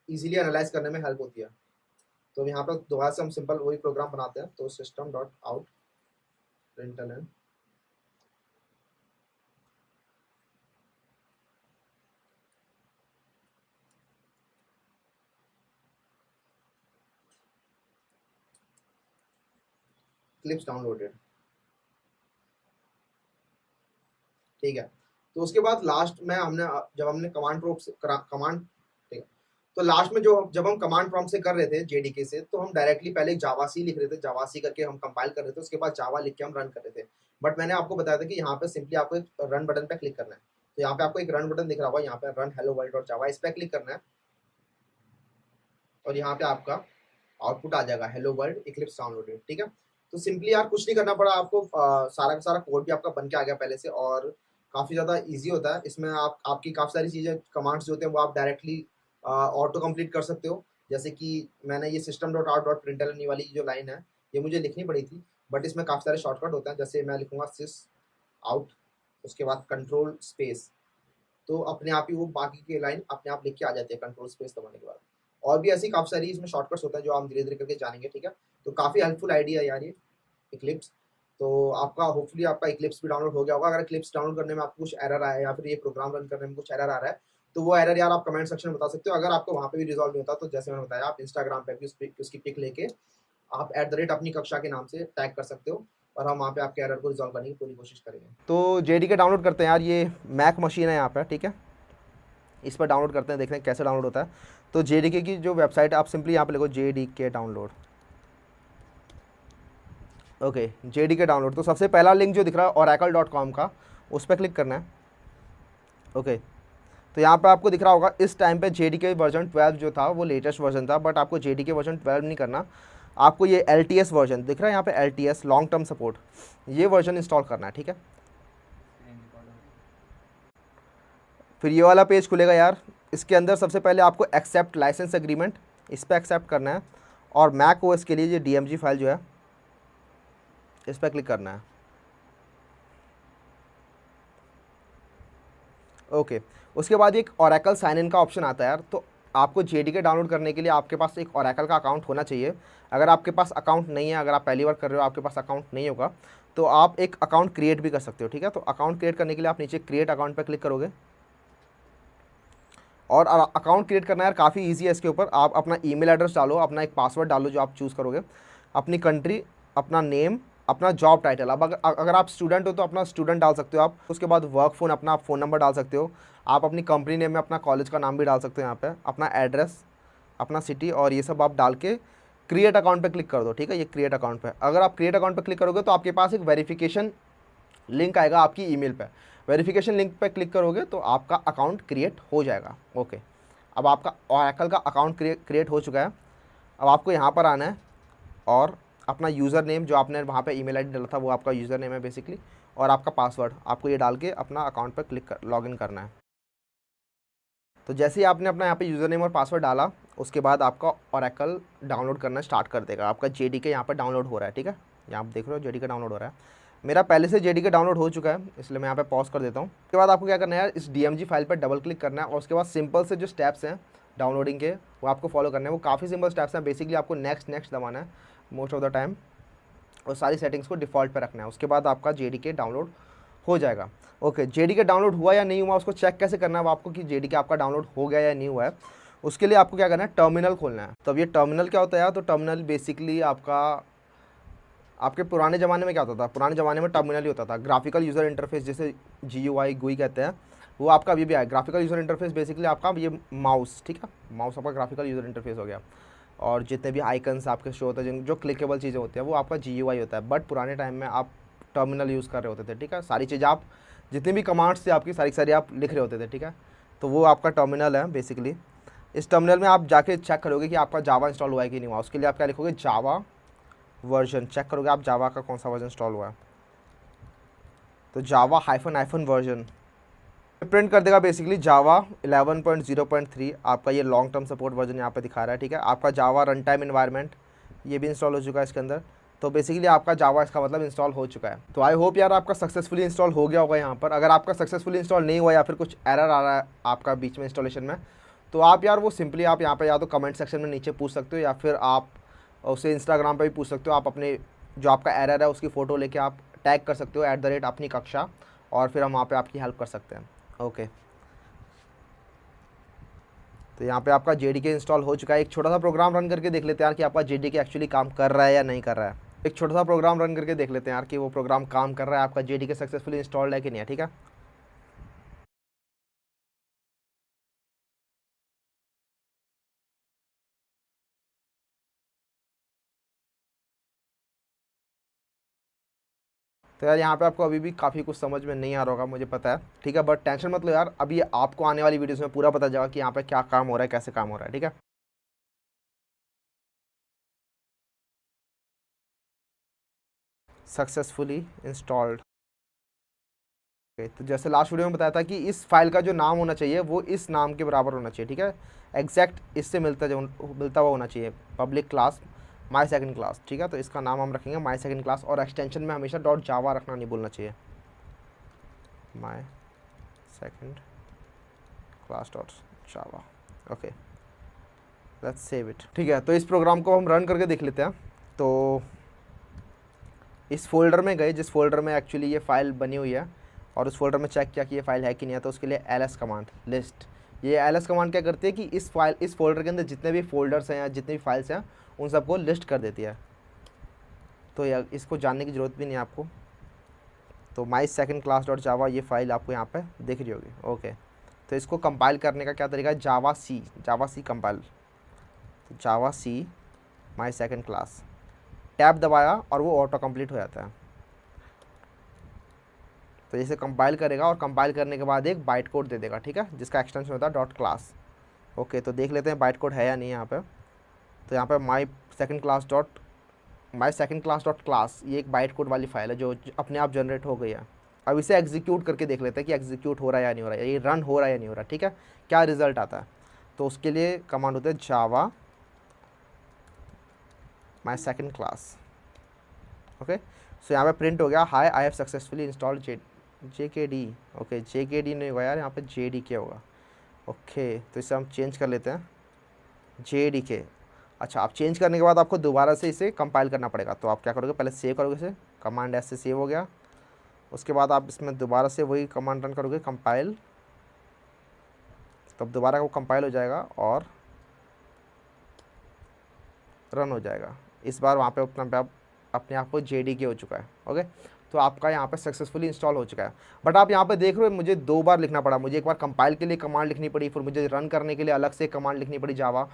[SPEAKER 1] इजीली एनालाइज करने में हेल्प होती है। तो यहाँ पर दोबारा से हम सिंपल वही प्रोग्राम बनाते हैं। तो system dot out println clips downloaded. ठीक है, तो उसके बाद लास्ट में जब हमने कमांड प्रॉम्प्ट से कमांड, ठीक है, तो लास्ट में जब हम कमांड प्रॉम्प्ट से कर रहे थे जेडीके से, तो हम डायरेक्टली पहले जावासी लिख रहे थे, जावासी करके हम कंपाइल कर रहे थे, उसके बाद जावा लिख के हम रन कर रहे थे। बट मैंने आपको बताया था कि यहाँ पे सिंपली आपको एक रन बटन पे क्लिक करना है। तो यहाँ पे आपको एक रन बटन दिख रहा होगा, यहाँ पे रन हेलो वर्ल्ड डॉट जावा, इस पर क्लिक करना है और यहाँ पे आपका आउटपुट आ जाएगा हेलो वर्ल्ड इक्लिप्स डाउनलोडेड। ठीक है, तो सिंपली यार कुछ नहीं करना पड़ा आपको, सारा का सारा कोड भी आपका बन के आ गया पहले से, और काफ़ी ज़्यादा इजी होता है। इसमें आपकी काफ़ी सारी चीज़ें कमांड्स जो होते हैं वो आप डायरेक्टली ऑटो कंप्लीट कर सकते हो। जैसे कि मैंने ये system dot out dot println वाली जो लाइन है ये मुझे लिखनी पड़ी थी, बट इसमें काफ़ी सारे शॉर्टकट होते हैं। जैसे मैं लिखूंगा सिस आउट, उसके बाद कंट्रोल स्पेस, तो अपने आप ही वो बाकी की लाइन अपने आप लिख के आ जाती है कंट्रोल स्पेस दबाने के बाद। और भी ऐसी काफ़ी सारी इसमें शॉर्टकट्स होते हैं जो हम धीरे धीरे करके जानेंगे। ठीक है, तो काफ़ी हेल्पफुल आइडिया है यार ये इक्लिप्स। तो आपका होपफुली आपका इक्लिप्स भी डाउनलोड हो गया होगा। अगर इक्लिप्स डाउनलोड करने में आपको कुछ एरर आया है या फिर ये प्रोग्राम रन करने में कुछ एरर आ रहा है तो वो एरर यार आप कमेंट सेक्शन में बता सकते हो। अगर आपको वहाँ पे भी रिजॉल्व नहीं होता तो जैसे मैंने बताया, आप इंस्टाग्राम पे भी उसकी पिक लेके आप @अपनी कक्षा के नाम से टैग कर सकते हो और हम वहाँ पे आपके एरर को रिजॉल्व करने की पूरी कोशिश करेंगे। तो जेडीके डाउनलोड करते हैं यार, ये मैक मशीन है यहाँ पे। ठीक है, इस पर डाउनलोड करते हैं, देखते हैं कैसे डाउनलोड होता है। तो जेडीके की जो वेबसाइट है आप सिंपली यहाँ पे लिखो JDK download. Okay, JDK download. तो सबसे पहला लिंक जो दिख रहा है oracle.com का, उस पर क्लिक करना है। ओके, तो यहाँ पे आपको दिख रहा होगा इस टाइम पे जेडीके वर्जन 12 जो था वो लेटेस्ट वर्जन था, बट आपको जेडीके वर्जन 12 नहीं करना, आपको ये LTS वर्जन दिख रहा है यहाँ पे, LTS लॉन्ग टर्म सपोर्ट, ये वर्जन इंस्टॉल करना है। ठीक है, फिर ये वाला पेज खुलेगा यार। इसके अंदर सबसे पहले आपको एक्सेप्ट लाइसेंस एग्रीमेंट, इस पर एक्सेप्ट करना है, और मैक ओएस के लिए ये DMG फाइल जो है इस पर क्लिक करना है। ओके, उसके बाद एक Oracle साइन इन का ऑप्शन आता है यार। तो आपको जेडीके डाउनलोड करने के लिए आपके पास एक Oracle का अकाउंट होना चाहिए। अगर आपके पास अकाउंट नहीं है, अगर आप पहली बार कर रहे हो आपके पास अकाउंट नहीं होगा, तो आप एक अकाउंट क्रिएट भी कर सकते हो। ठीक है, तो अकाउंट क्रिएट करने के लिए आप नीचे क्रिएट अकाउंट पर क्लिक करोगे। और अकाउंट क्रिएट करना यार काफ़ी ईजी है इसके ऊपर। आप अपना ईमेल एड्रेस डालो, अपना एक पासवर्ड डालो जो आप चूज़ करोगे, अपनी कंट्री, अपना नेम, अपना जॉब टाइटल। अब अगर आप स्टूडेंट हो तो अपना स्टूडेंट डाल सकते हो आप। उसके बाद वर्क फ़ोन, अपना फ़ोन नंबर डाल सकते हो आप। अपनी कंपनी नेम में अपना कॉलेज का नाम भी डाल सकते हो यहाँ पे, अपना एड्रेस, अपना सिटी, और ये सब आप डाल के क्रिएट अकाउंट पे क्लिक कर दो। ठीक है, ये क्रिएट अकाउंट पे अगर आप क्रिएट अकाउंट पे क्लिक करोगे तो आपके पास एक वेरिफिकेशन लिंक आएगा आपकी ईमेल पे। वेरिफिकेशन लिंक पे क्लिक करोगे तो आपका अकाउंट क्रिएट हो जाएगा। ओके, अब आपका ओरेकल का अकाउंट क्रिएट हो चुका है। अब आपको यहाँ पर आना है और अपना यूज़र नेम जो आपने वहाँ पे ईमेल आईडी डाला था वो आपका यूज़र नेम है बेसिकली, और आपका पासवर्ड आपको ये डाल के अपना अकाउंट पर लॉगिन करना है। तो जैसे ही आपने अपना यहाँ पे यूज़र नेम और पासवर्ड डाला, उसके बाद आपका ओरेकल डाउनलोड करना स्टार्ट कर देगा। आपका JDK यहाँ पर डाउनलोड हो रहा है। ठीक है, यहाँ आप देख रहे हो JDK डाउनलोड हो रहा है। मेरा पहले से JDK डाउनलोड हो चुका है, इसलिए मैं यहाँ पे पॉज कर देता हूँ। उसके बाद आपको क्या करना है, इस DMG फाइल पर डबल क्लिक करना है, और उसके बाद सिंपल से जो स्टेप्स हैं डाउनलोडिंग के वो आपको फॉलो करना है। वो काफ़ी सिंपल स्टेप्स हैं। बेसिकली आपको नेक्स्ट दबाना है मोस्ट ऑफ द टाइम, और सारी सेटिंग्स को डिफ़ॉल्ट पे रखना है। उसके बाद आपका JDK डाउनलोड हो जाएगा। ओके, JDK डाउनलोड हुआ या नहीं हुआ उसको चेक कैसे करना है आपको, कि JDK आपका डाउनलोड हो गया या नहीं हुआ है। उसके लिए आपको क्या करना है, टर्मिनल खोलना है। तो अब ये टर्मिनल क्या होता है यार, तो टर्मिनल बेसिकली आपके पुराने ज़माने में क्या होता था, पुराने ज़माने में टर्मिनल ही होता था। ग्राफिकल यूज़र इंटरफेस, जिसे GUI कहते हैं, वो आपका अभी भी आया। ग्राफिकल यूज़र इंटरफेस बेसिकली आपका ये माउस, ठीक है, माउस आपका ग्राफिकल यूज़र इंटरफेस हो गया, और जितने भी आइकन्स आपके शो होते हैं, जो क्लिकेबल चीज़ें होती हैं, वो आपका GUI होता है। बट पुराने टाइम में आप टर्मिनल यूज़ कर रहे होते थे। ठीक है, सारी चीज़ें आप, जितनी भी कमांड्स थे आपकी सारी आप लिख रहे होते थे। ठीक है, तो वो आपका टर्मिनल है बेसिकली। इस टर्मिनल में आप जाके चेक करोगे कि आपका जावा इंस्टॉल हुआ है कि नहीं हुआ। उसके लिए आप क्या लिखोगे, जावा वर्जन, चेक करोगे आप जावा का कौन सा वर्जन इंस्टॉल हुआ है। तो जावा --- वर्जन प्रिंट कर देगा बेसिकली जावा 11.0.3। आपका ये लॉन्ग टर्म सपोर्ट वर्जन यहाँ पे दिखा रहा है। ठीक है, आपका जावा रन टाइम इन्वायरमेंट ये भी इंस्टॉल हो चुका है इसके अंदर। तो बेसिकली आपका जावा इसका मतलब इंस्टॉल हो चुका है। तो आई होप यार आपका सक्सेसफुली इंस्टॉल हो गया होगा यहाँ पर। अगर आपका सक्सेसफुली इंस्टॉल नहीं हुआ या फिर कुछ एरर आ रहा है आपका बीच में इंस्टॉलेशन में, तो आप यार वो सिंपली आप यहाँ पर या तो कमेंट सेक्शन में नीचे पूछ सकते हो, या फिर आप उसे इंस्टाग्राम पर भी पूछ सकते हो। आप अपने जो आपका एरर है उसकी फ़ोटो लेके आप टैग कर सकते हो @अपनी कक्षा, और फिर हम वहाँ पे आपकी हेल्प कर सकते हैं। ओके, तो यहाँ पे आपका JDK इंस्टॉल हो चुका है। एक छोटा सा प्रोग्राम रन करके देख लेते हैं यार कि आपका JDK एक्चुअली काम कर रहा है या नहीं कर रहा है। एक छोटा सा प्रोग्राम रन करके देख लेते हैं यार कि वो प्रोग्राम काम कर रहा है, आपका JDK सक्सेसफुली इंस्टॉल्ड है कि नहीं है। ठीक है, तो यार यहाँ पे आपको अभी भी काफ़ी कुछ समझ में नहीं आ रहा होगा, मुझे पता है। ठीक है, बट टेंशन मत लो यार, अभी आपको आने वाली वीडियोस में पूरा पता जाएगा कि यहाँ पे क्या काम हो रहा है, कैसे काम हो रहा है। ठीक है, सक्सेसफुली इंस्टॉल्ड। तो जैसे लास्ट वीडियो में बताया था कि इस फाइल का जो नाम होना चाहिए वो इस नाम के बराबर होना चाहिए। ठीक है, एग्जैक्ट इससे मिलता हुआ होना चाहिए, public class my second class. ठीक है, तो इसका नाम हम रखेंगे माई सेकंड क्लास, और एक्सटेंशन में हमेशा .java रखना नहीं भूलना चाहिए, my second class .java। Okay, let's save it. ठीक है, तो इस प्रोग्राम को हम रन करके देख लेते हैं। तो इस फोल्डर में गए जिस फोल्डर में एक्चुअली ये फाइल बनी हुई है, और उस फोल्डर में चेक किया कि ये फाइल है कि नहीं है। तो उसके लिए ls कमांड लिस्ट, ये ls कमांड क्या करती है कि इस फोल्डर के अंदर जितने भी फोल्डर्स हैं या जितनी भी फाइल्स हैं उन सबको लिस्ट कर देती है। तो इसको जानने की ज़रूरत भी नहीं है आपको। तो माई सेकंड क्लास .java ये फाइल आपको यहाँ पे दिख रही होगी। ओके, तो इसको कंपाइल करने का क्या तरीका है, जावा सी कंपाइल। तो जावा सी माई सेकंड क्लास, टैब दबाया और वो ऑटो कंप्लीट हो जाता है। तो इसे कंपाइल करेगा, और कंपाइल करने के बाद एक बाइट कोड दे देगा। ठीक है, जिसका एक्सटेंशन होता है .class। ओके, तो देख लेते हैं बाइट कोड है या नहीं यहाँ पे। तो यहाँ पे माई सेकंड क्लास .class ये एक बाइट कोड वाली फाइल है जो अपने आप जनरेट हो गई है। अब इसे एग्जीक्यूट करके देख लेते हैं कि एग्जीक्यूट हो रहा है या नहीं हो रहा है, ये रन हो रहा है या नहीं हो रहा है। ठीक है, क्या रिजल्ट आता है। तो उसके लिए कमांड होता है जावा माई सेकंड क्लास। ओके, सो यहाँ पे प्रिंट हो गया, high I have successfully installed JKD। Okay, JKD नहीं होगा यार, यहाँ पे JDK होगा। ओके, तो इसे हम चेंज कर लेते हैं JDK। अच्छा, आप चेंज करने के बाद आपको दोबारा से इसे कंपाइल करना पड़ेगा। तो आप क्या करोगे, पहले सेव करोगे इसे, कमांड S से सेव हो गया। उसके बाद आप इसमें दोबारा से वही कमांड रन करोगे, कंपाइल तो अब दोबारा वो कंपाइल हो जाएगा और रन हो जाएगा। इस बार वहाँ पे अपने आप को JDK हो चुका है। ओके, तो आपका यहाँ पे सक्सेसफुली इंस्टॉल हो चुका है। बट आप यहाँ पे देख रहे हो मुझे 2 बार लिखना पड़ा, मुझे एक बार कंपाइल के लिए कमांड लिखनी पड़ी, फिर मुझे रन करने के लिए अलग से कमांड लिखनी पड़ी जावा।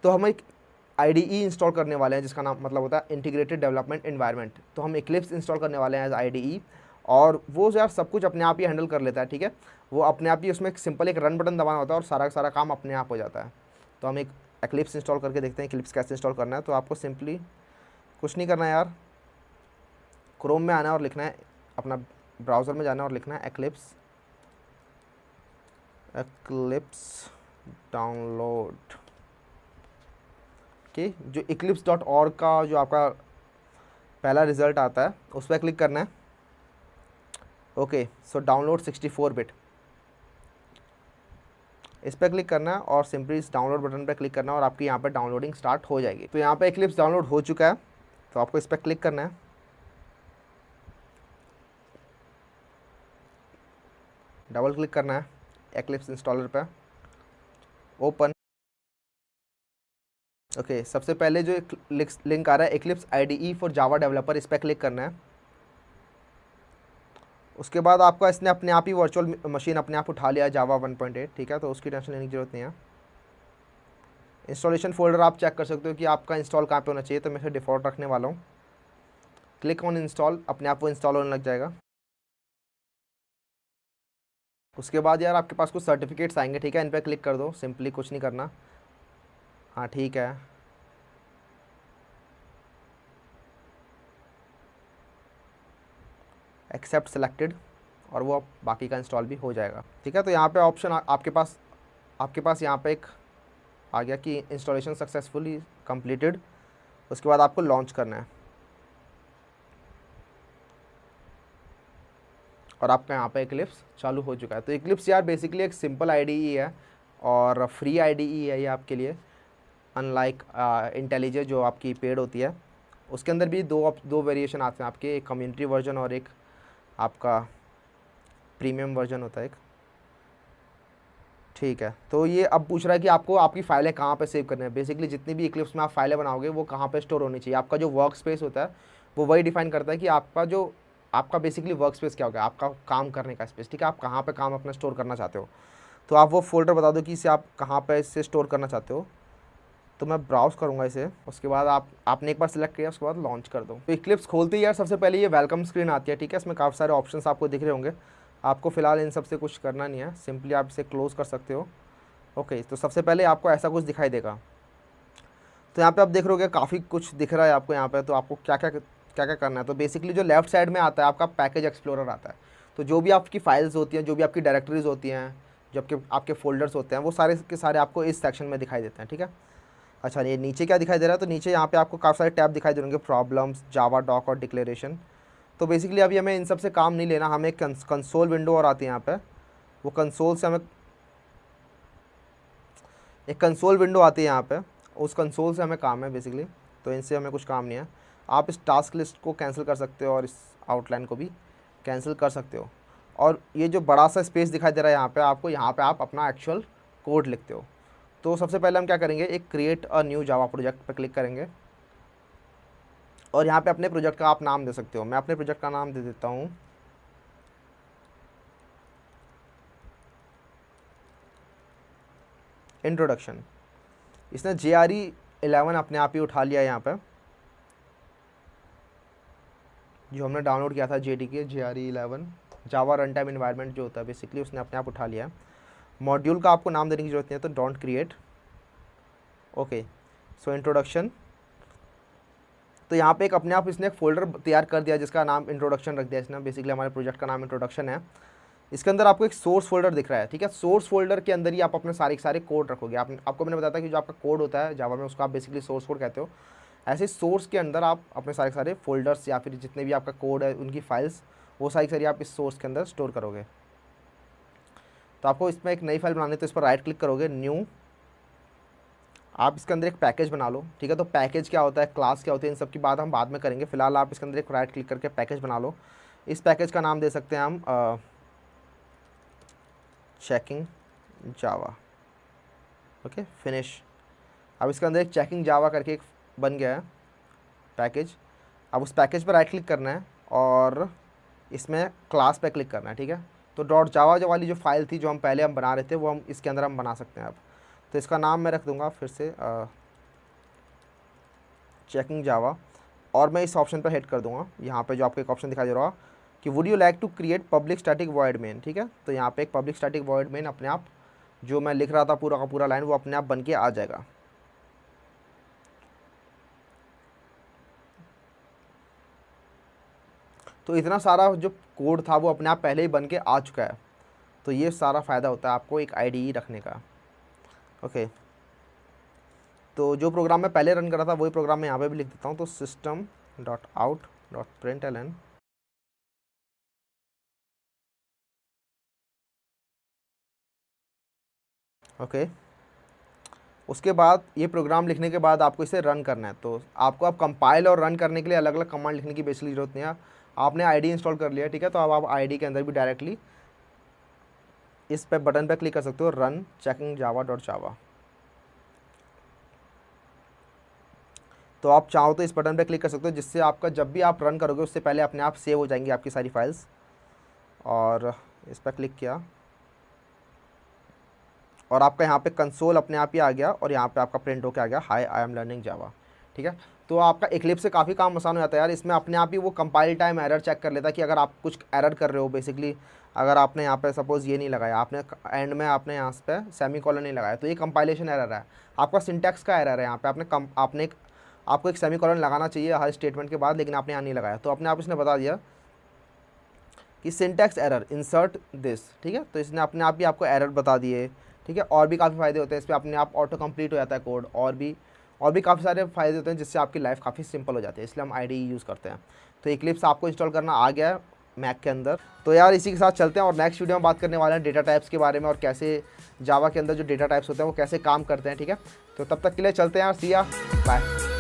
[SPEAKER 1] तो हम एक IDE इंस्टॉल करने वाले हैं जिसका नाम मतलब होता है इंटीग्रेटेड डेवलपमेंट एनवायरनमेंट। तो हम Eclipse इंस्टॉल करने वाले हैं एज IDE, और वो यार सब कुछ अपने आप ही हैंडल कर लेता है। ठीक है, वो अपने आप ही, उसमें सिंपल एक रन बटन दबाना होता है और सारा का सारा काम अपने आप हो जाता है। तो हम एक Eclipse इंस्टॉल करके देखते हैं Eclipse कैसे इंस्टॉल करना है। तो आपको सिंपली कुछ नहीं करना है यार, क्रोम में आना है और लिखना है, अपना ब्राउज़र में जाना है और लिखना है Eclipse डाउनलोड कि जो eclipse.org का जो आपका पहला रिज़ल्ट आता है उस पर क्लिक करना है। ओके, सो डाउनलोड 64 बिट, इस पर क्लिक करना है और सिंपली इस डाउनलोड बटन पर क्लिक करना है और आपकी यहाँ पर डाउनलोडिंग स्टार्ट हो जाएगी। तो यहाँ पे Eclipse डाउनलोड हो चुका है, तो आपको इस पर क्लिक करना है। डबल क्लिक करना है Eclipse इंस्टॉलर पे, ओपन। ओके, सबसे पहले जो लिंक आ रहा है Eclipse IDE for Java developer, इस पर क्लिक करना है। उसके बाद आपका इसने अपने आप ही वर्चुअल मशीन अपने आप उठा लिया जावा 1.8। ठीक है, तो उसकी टेंशन लेने की ज़रूरत नहीं है। इंस्टॉलेशन फोल्डर आप चेक कर सकते हो कि आपका इंस्टॉल कहाँ पे होना चाहिए, तो मैं इसे डिफ़ॉल्ट रखने वाला हूँ। क्लिक ऑन इंस्टॉल, अपने आप वो इंस्टॉल होने लग जाएगा। उसके बाद यार आपके पास कुछ सर्टिफिकेट्स आएंगे। ठीक है, इन पर क्लिक कर दो, सिंपली कुछ नहीं करना। हाँ ठीक है, एक्सेप्ट सेलेक्टेड, और वो बाकी का इंस्टॉल भी हो जाएगा। ठीक है, तो यहाँ पे ऑप्शन आपके पास यहाँ पे एक आ गया कि इंस्टॉलेशन सक्सेसफुली कंप्लीटेड। उसके बाद आपको लॉन्च करना है और आपका यहाँ पे Eclipse चालू हो चुका है। तो Eclipse यार बेसिकली एक सिंपल IDE है और फ्री IDE है ये आपके लिए, अनलाइक IntelliJ जो आपकी पेड होती है। उसके अंदर भी दो वेरिएशन आते हैं आपके, एक कम्युनिटी वर्जन और एक आपका प्रीमियम वर्जन होता है एक। ठीक है, तो ये अब पूछ रहा है कि आपको आपकी फ़ाइलें कहाँ पे सेव करनी है। बेसिकली जितनी भी Eclipse में आप फाइलें बनाओगे वो कहाँ पे स्टोर होनी चाहिए। आपका जो वर्क स्पेस होता है वो वही डिफाइन करता है कि आपका बेसिकली वर्क स्पेस क्या होगा, आपका काम करने का स्पेस। ठीक है, आप कहाँ पे काम अपना स्टोर करना चाहते हो, तो आप वो फोल्डर बता दो कि इसे आप कहाँ पे इसे स्टोर करना चाहते हो। तो मैं ब्राउज़ करूँगा इसे। उसके बाद आपने एक बार सेलेक्ट किया, उसके बाद लॉन्च कर दो। तो Eclipse खोलते ही यार सबसे पहले ये वेलकम स्क्रीन आती है। ठीक है, इसमें काफ़ी सारे ऑप्शंस आपको दिख रहे होंगे। आपको फ़िलहाल इन सब से कुछ करना नहीं है, सिंपली आप इसे क्लोज़ कर सकते हो। ओके, तो सबसे पहले आपको ऐसा कुछ दिखाई देगा। तो यहाँ पे आप देख रहे हो काफ़ी कुछ दिख रहा है आपको यहाँ पे। तो आपको क्या क्या करना है, तो बेसिकली जो लेफ्ट साइड में आता है आपका पैकेज एक्सप्लोरर आता है। तो जो भी आपकी फाइल्स होती हैं, जो भी आपकी डायरेक्टरीज होती हैं, जो आपके फोल्डर्स होते हैं, वो सारे के सारे आपको इस सेक्शन में दिखाई देते हैं। ठीक है, अच्छा ये नीचे क्या दिखाई दे रहा है, तो नीचे यहाँ पे आपको काफ़ी सारे टैब दिखाई दे होंगे, प्रॉब्लम्स, जावा डॉक और डिक्लेरेशन। तो बेसिकली अभी हमें इन सब से काम नहीं लेना, हमें कंसोल विंडो और आती है यहाँ पे। वो कंसोल से हमें एक कंसोल विंडो आती है यहाँ पे, उस कंसोल से हमें काम है बेसिकली। तो इनसे हमें कुछ काम नहीं है। आप इस टास्क लिस्ट को कैंसिल कर सकते हो और इस आउटलाइन को भी कैंसिल कर सकते हो। और ये जो बड़ा सा स्पेस दिखाई दे रहा है यहाँ पे आपको, यहाँ पे आप अपना एक्चुअल कोड लिखते हो। तो सबसे पहले हम क्या करेंगे, एक create a new Java project पर क्लिक करेंगे और यहाँ पे अपने प्रोजेक्ट का आप नाम दे सकते हो। मैं अपने प्रोजेक्ट का नाम दे देता हूँ इंट्रोडक्शन। इसने JRE 11 अपने आप ही उठा लिया यहाँ पे, जो हमने डाउनलोड किया था JDK JRE 11 जावा रन टाइम इन्वायरमेंट जो होता है, बेसिकली उसने अपने आप उठा लिया है। मॉड्यूल का आपको नाम देने की ज़रूरत नहीं है, तो don't create. Okay, so introduction. तो यहाँ पे एक अपने आप इसने एक फ़ोल्डर तैयार कर दिया जिसका नाम इंट्रोडक्शन रख दिया इसने। बेसिकली हमारे प्रोजेक्ट का नाम इंट्रोडक्शन है। इसके अंदर आपको एक सोर्स फोल्डर दिख रहा है। ठीक है, सोर्स फोल्डर के अंदर ही आप अपने सारे कोड रखोगे। आपको मैंने बताया था कि जो आपका कोड होता है जावा में उसको आप बेसिकली सोर्स कोड कहते हो। ऐसे सोर्स के अंदर आप अपने सारे फोल्डर्स या फिर जितने भी आपका कोड है उनकी फाइल्स, वो सारी आप इस सोर्स के अंदर स्टोर करोगे। तो आपको इसमें एक नई फाइल बनानी है, तो इस पर राइट क्लिक करोगे, न्यू। आप इसके अंदर एक पैकेज बना लो। ठीक है, तो पैकेज क्या होता है, क्लास क्या होती है, इन सब की बात हम बाद में करेंगे। फिलहाल आप इसके अंदर एक राइट क्लिक करके पैकेज बना लो। इस पैकेज का नाम दे सकते हैं हम चेकिंग जावा। Okay finish. अब इसके अंदर एक चेकिंग जावा करके एक बन गया है पैकेज। अब उस पैकेज पर राइट क्लिक करना है और इसमें क्लास पे क्लिक करना है, ठीक है। तो डॉट जावा जो वाली जो फाइल थी जो हम पहले बना रहे थे वो हम इसके अंदर हम बना सकते हैं अब। तो इसका नाम मैं रख दूंगा फिर से चेकिंग जावा, और मैं इस ऑप्शन पर हिट कर दूंगा। यहाँ पे जो आपको एक ऑप्शन दिखाई दे रहा है कि would you like to create public static void main, ठीक है। तो यहाँ पे एक पब्लिक स्टैटिक वॉइड मेन अपने आप जो मैं लिख रहा था पूरा का पूरा लाइन वो अपने आप बन के आ जाएगा। तो इतना सारा जो कोड था वो अपने आप पहले ही बन के आ चुका है। तो ये सारा फ़ायदा होता है आपको एक IDE रखने का। ओके, तो जो प्रोग्राम मैं पहले रन कर रहा था वही प्रोग्राम मैं यहाँ पे भी लिख देता हूँ। तो system.out.println, ओके। उसके बाद ये प्रोग्राम लिखने के बाद आपको इसे रन करना है। तो आपको अब कंपाइल और रन करने के लिए अलग अलग कमांड लिखने की बेसिकली ज़रूरत नहीं है। आपने IDE इंस्टॉल कर लिया, ठीक है। तो अब आप IDE के अंदर भी डायरेक्टली इस पे बटन पे क्लिक कर सकते हो, रन चेकिंग java.java। तो आप चाहो तो इस बटन पे क्लिक कर सकते हो, जिससे आपका जब भी आप रन करोगे उससे पहले अपने आप सेव हो जाएंगी आपकी सारी फाइल्स। और इस पर क्लिक किया और आपका यहाँ पे कंसोल अपने आप ही आ गया और यहाँ पे आपका प्रिंट होके आ गया, हाय आई एम लर्निंग जावा, ठीक है। तो आपका Eclipse से काफ़ी काम आसान हो जाता है यार। इसमें अपने आप ही वो कंपाइल टाइम एरर चेक कर लेता है कि अगर आप कुछ एरर कर रहे हो बेसिकली, अगर आपने यहाँ पे सपोज़ ये नहीं लगाया, आपने एंड में आपने यहाँ पे सेमीकोलन नहीं लगाया, तो ये कंपाइलेशन एरर है, आपका सिंटैक्स का एरर है। यहाँ पे आपको एक सेमीकोलन लगाना चाहिए हर स्टेटमेंट के बाद, लेकिन आपने यहाँ नहीं लगाया, तो अपने आप इसने बता दिया कि सिंटैक्स एरर इंसर्ट दिस, ठीक है। तो इसने अपने आप ही आपको एरर बता दिए, ठीक है। और भी काफ़ी फ़ायदे होते हैं इस पर, अपने आप ऑटो कंप्लीट हो जाता है कोड, और भी काफ़ी सारे फ़ायदे होते हैं जिससे आपकी लाइफ काफ़ी सिंपल हो जाती है, इसलिए हम IDE यूज़ करते हैं। तो Eclipse आपको इंस्टॉल करना आ गया है मैक के अंदर। तो यार इसी के साथ चलते हैं और नेक्स्ट वीडियो में बात करने वाले हैं डेटा टाइप्स के बारे में और कैसे जावा के अंदर जो डेटा टाइप्स होते हैं वो कैसे काम करते हैं, ठीक है। तो तब तक के लिए चलते हैं यार, सी या बाय।